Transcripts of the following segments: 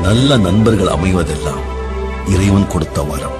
நல்ல நண்பர்கள் அமைவதெல்லாம் இறைவன் கொடுத்த வரம்.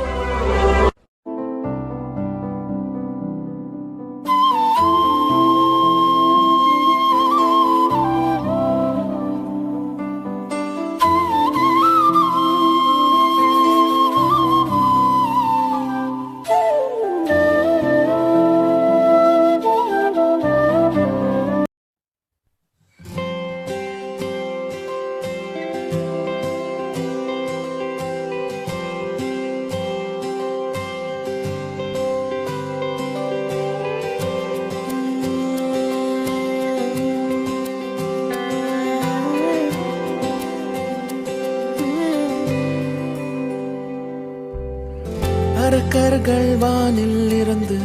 அரக்கர்கள் வானில் இருந்து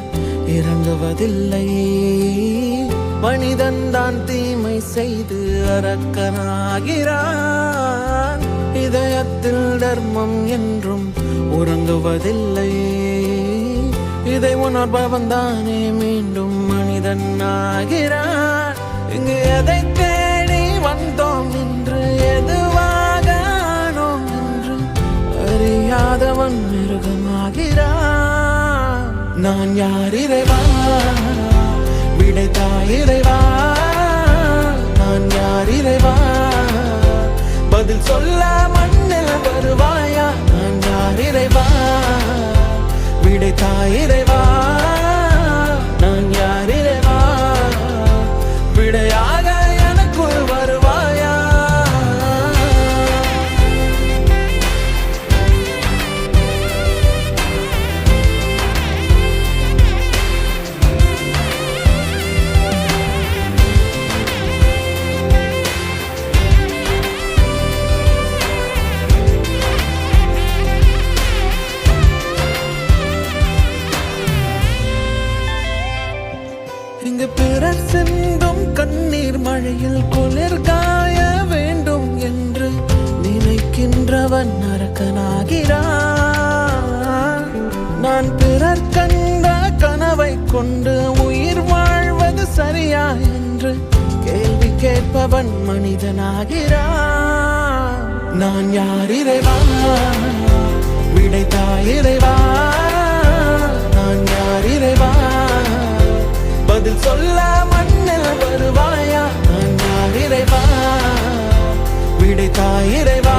இறங்குவதில்லை, மனிதன் தான் தீமை செய்து அரக்கனாகிறான். இதயத்தில் தர்மம் என்றும் உறங்குவதில்லை, இதை உணர்பவன் தானே மீண்டும் மனிதன் ஆகிறான். இங்கு எதை தேடி வந்தோம் என்று, எதுவாக ஆனோம் என்று அறியாதவன் மிருகமாகிறான். நான் யார் இறைவா, விடைத்தா இறைவா. நான் யார் இறைவா, பதில் சொல்ல மண்ணில் வருவாயா. நான் யார் இறைவா, விடைத்தா இறைவா. நான் யார் இறைவா, விடையாக எனக்குள் வருவாயா. இங்கு பிறர் சிந்தும் கண்ணீர் மழையில் குளிர் காய வேண்டும் என்று நினைக்கின்றவன் அரக்கனாகிறான். நான் பிறர் கண்ட கனவை கொண்டு உயிர் வாழ்வது சரியா என்று கேள்வி கேட்பவன் மனிதனாகிறான். நான் யார் இறைவா, விடைத்தா இறைவா. நான் யார் இறைவா, பதில் சொல்ல மண்ணில் வருவாயா. நான் யார் இறைவா, விடைத்தா இறைவா.